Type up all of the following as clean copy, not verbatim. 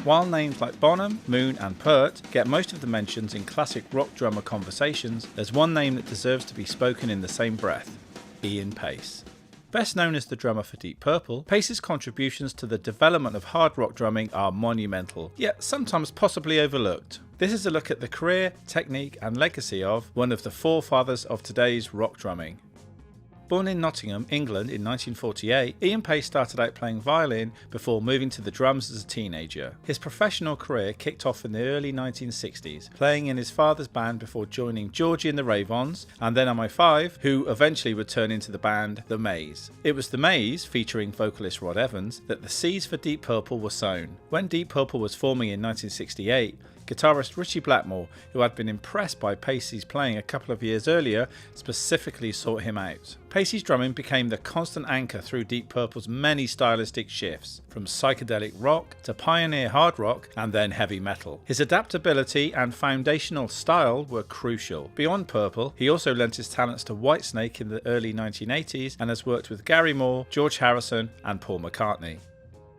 While names like Bonham, Moon and Pert get most of the mentions in classic rock drummer conversations, there's one name that deserves to be spoken in the same breath: Ian Paice. Best known as the drummer for Deep Purple, Paice's contributions to the development of hard rock drumming are monumental, yet sometimes possibly overlooked. This is a look at the career, technique and legacy of one of the forefathers of today's rock drumming. Born in Nottingham, England in 1948, Ian Paice started out playing violin before moving to the drums as a teenager. His professional career kicked off in the early 1960s, playing in his father's band before joining Georgie and the Ravons and then MI5, who eventually would turn into the band The Maze. It was The Maze, featuring vocalist Rod Evans, that the seeds for Deep Purple were sown. When Deep Purple was forming in 1968, guitarist Ritchie Blackmore, who had been impressed by Paice's playing a couple of years earlier, specifically sought him out. Paice's drumming became the constant anchor through Deep Purple's many stylistic shifts, from psychedelic rock to pioneer hard rock and then heavy metal. His adaptability and foundational style were crucial. Beyond Purple, he also lent his talents to Whitesnake in the early 1980s and has worked with Gary Moore, George Harrison and Paul McCartney.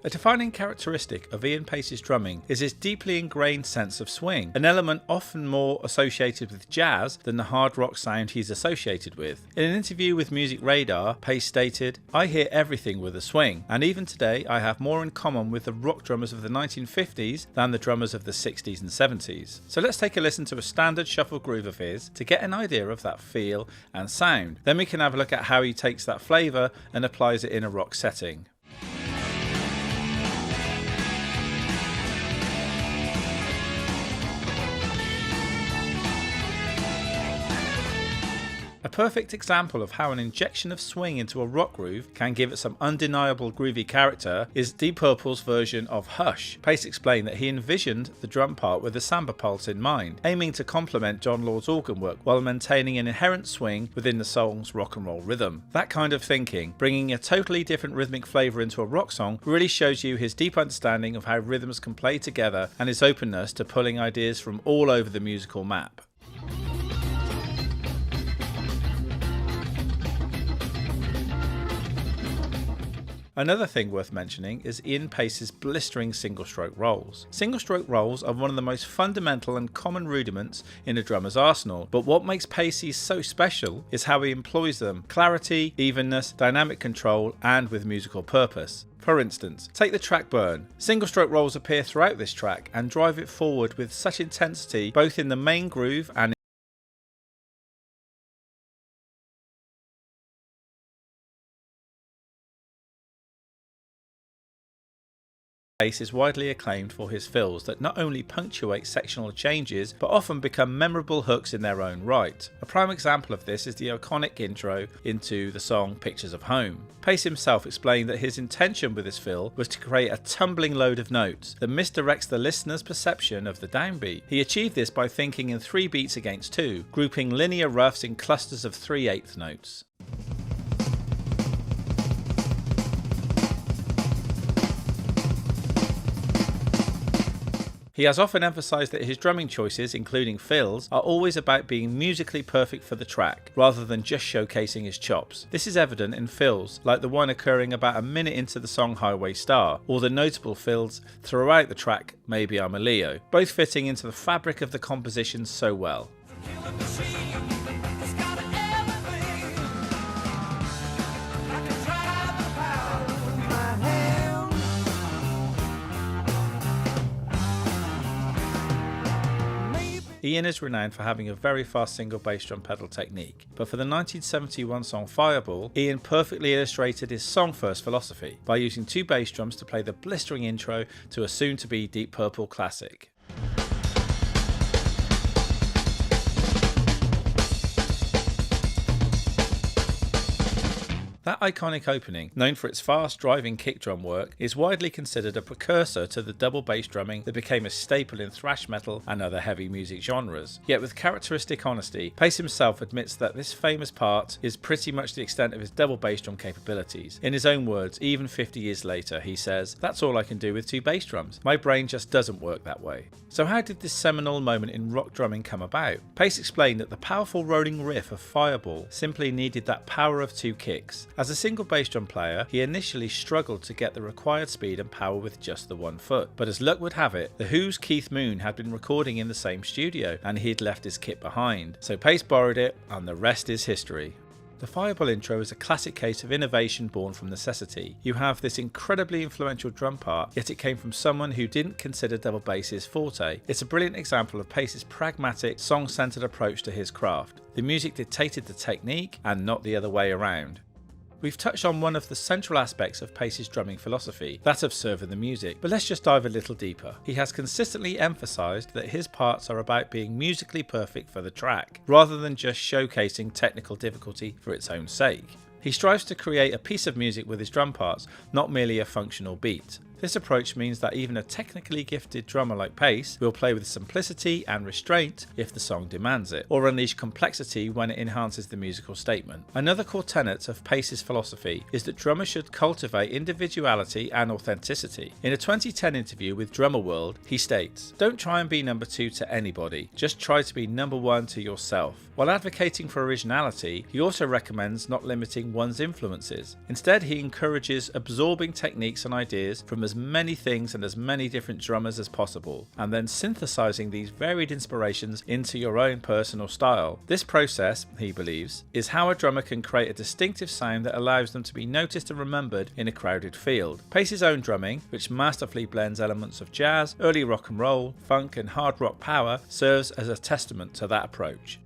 A defining characteristic of Ian Paice's drumming is his deeply ingrained sense of swing, an element often more associated with jazz than the hard rock sound he's associated with. In an interview with Music Radar, Paice stated, "I hear everything with a swing, and even today I have more in common with the rock drummers of the 1950s than the drummers of the 60s and 70s. So let's take a listen to a standard shuffle groove of his to get an idea of that feel and sound. Then we can have a look at how he takes that flavour and applies it in a rock setting." A perfect example of how an injection of swing into a rock groove can give it some undeniable groovy character is Deep Purple's version of Hush. Paice explained that he envisioned the drum part with a samba pulse in mind, aiming to complement John Lord's organ work while maintaining an inherent swing within the song's rock and roll rhythm. That kind of thinking, bringing a totally different rhythmic flavour into a rock song, really shows you his deep understanding of how rhythms can play together and his openness to pulling ideas from all over the musical map. Another thing worth mentioning is Ian Paice's blistering single-stroke rolls. Single-stroke rolls are one of the most fundamental and common rudiments in a drummer's arsenal, but what makes Paice's so special is how he employs them: clarity, evenness, dynamic control, and with musical purpose. For instance, take the track Burn. Single-stroke rolls appear throughout this track and drive it forward with such intensity both in the main groove and Paice is widely acclaimed for his fills that not only punctuate sectional changes but often become memorable hooks in their own right. A prime example of this is the iconic intro into the song Pictures of Home. Paice himself explained that his intention with this fill was to create a tumbling load of notes that misdirects the listener's perception of the downbeat. He achieved this by thinking in 3 beats against 2, grouping linear roughs in clusters of 3/8 notes. He has often emphasised that his drumming choices, including fills, are always about being musically perfect for the track, rather than just showcasing his chops. This is evident in fills, like the one occurring about a minute into the song Highway Star, or the notable fills throughout the track Maybe I'm a Leo, both fitting into the fabric of the composition so well. Ian is renowned for having a very fast single bass drum pedal technique, but for the 1971 song Fireball, Ian perfectly illustrated his song-first philosophy by using 2 bass drums to play the blistering intro to a soon-to-be Deep Purple classic. That iconic opening, known for its fast driving kick drum work, is widely considered a precursor to the double bass drumming that became a staple in thrash metal and other heavy music genres. Yet with characteristic honesty, Paice himself admits that this famous part is pretty much the extent of his double bass drum capabilities. In his own words, even 50 years later, he says, "That's all I can do with 2 bass drums. My brain just doesn't work that way." So how did this seminal moment in rock drumming come about? Paice explained that the powerful rolling riff of Fireball simply needed that power of 2 kicks, As a single bass drum player, he initially struggled to get the required speed and power with just the one foot, but as luck would have it, The Who's Keith Moon had been recording in the same studio and he'd left his kit behind, so Paice borrowed it and the rest is history. The Fireball intro is a classic case of innovation born from necessity. You have this incredibly influential drum part, yet it came from someone who didn't consider double bass his forte. It's a brilliant example of Paice's pragmatic, song-centered approach to his craft. The music dictated the technique and not the other way around. We've touched on one of the central aspects of Paice's drumming philosophy, that of serving the music, but let's just dive a little deeper. He has consistently emphasised that his parts are about being musically perfect for the track, rather than just showcasing technical difficulty for its own sake. He strives to create a piece of music with his drum parts, not merely a functional beat. This approach means that even a technically gifted drummer like Paice will play with simplicity and restraint if the song demands it, or unleash complexity when it enhances the musical statement. Another core tenet of Paice's philosophy is that drummers should cultivate individuality and authenticity. In a 2010 interview with Drummer World, he states, "Don't try and be number two to anybody, just try to be number one to yourself." While advocating for originality, he also recommends not limiting one's influences. Instead, he encourages absorbing techniques and ideas from as many things and as many different drummers as possible, and then synthesizing these varied inspirations into your own personal style. This process, he believes, is how a drummer can create a distinctive sound that allows them to be noticed and remembered in a crowded field. Paice's own drumming, which masterfully blends elements of jazz, early rock and roll, funk and hard rock power, serves as a testament to that approach.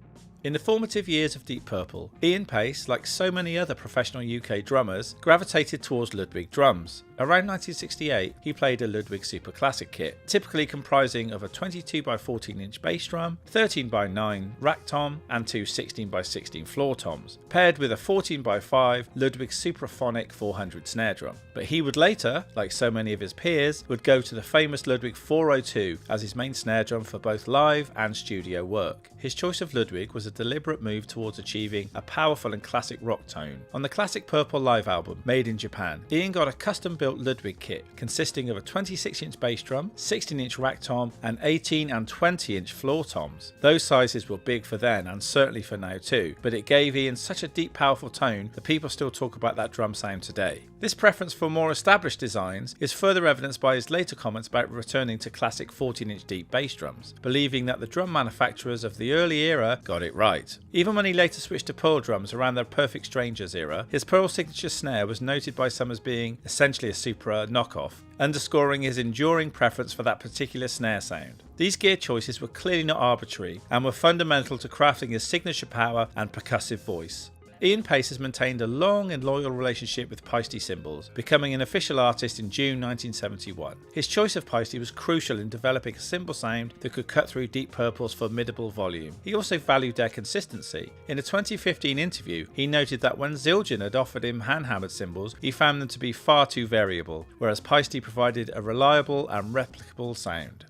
In the formative years of Deep Purple, Ian Paice, like so many other professional UK drummers, gravitated towards Ludwig drums. Around 1968, he played a Ludwig Super Classic kit, typically comprising of a 22x14-inch bass drum, 13x9 rack tom, and two 16x16 floor toms, paired with a 14x5 Ludwig Supraphonic 400 snare drum. But he would later, like so many of his peers, would go to the famous Ludwig 402 as his main snare drum for both live and studio work. His choice of Ludwig was a deliberate move towards achieving a powerful and classic rock tone. On the Classic Purple live album, made in Japan, Ian got a custom-built Ludwig kit consisting of a 26-inch bass drum, 16-inch rack tom, and 18 and 20-inch floor toms. Those sizes were big for then and certainly for now too, but it gave Ian such a deep, powerful tone that people still talk about that drum sound today. This preference for more established designs is further evidenced by his later comments about returning to classic 14-inch deep bass drums, believing that the drum manufacturers of the early era got it right. Even when he later switched to Pearl drums around the Perfect Strangers era, his Pearl signature snare was noted by some as being essentially a Supra knockoff, underscoring his enduring preference for that particular snare sound. These gear choices were clearly not arbitrary and were fundamental to crafting his signature power and percussive voice. Ian Paice has maintained a long and loyal relationship with Paice cymbals, becoming an official artist in June 1971. His choice of Paice was crucial in developing a cymbal sound that could cut through Deep Purple's formidable volume. He also valued their consistency. In a 2015 interview, he noted that when Zildjian had offered him hand-hammered cymbals, he found them to be far too variable, whereas Paice provided a reliable and replicable sound.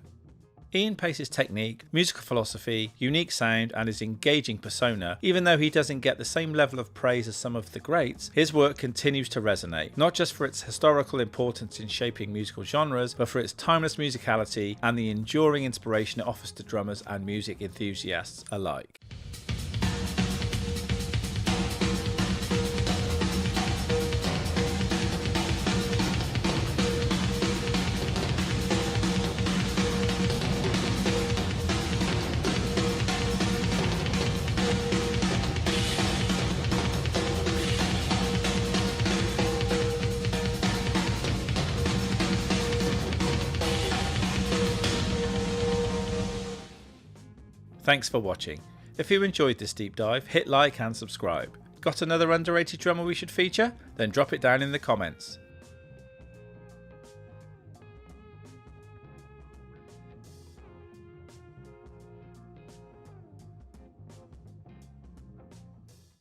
Ian Paice's technique, musical philosophy, unique sound and his engaging persona, even though he doesn't get the same level of praise as some of the greats, his work continues to resonate, not just for its historical importance in shaping musical genres, but for its timeless musicality and the enduring inspiration it offers to drummers and music enthusiasts alike. Thanks for watching. If you enjoyed this deep dive, hit like and subscribe. Got another underrated drummer we should feature? Then drop it down in the comments.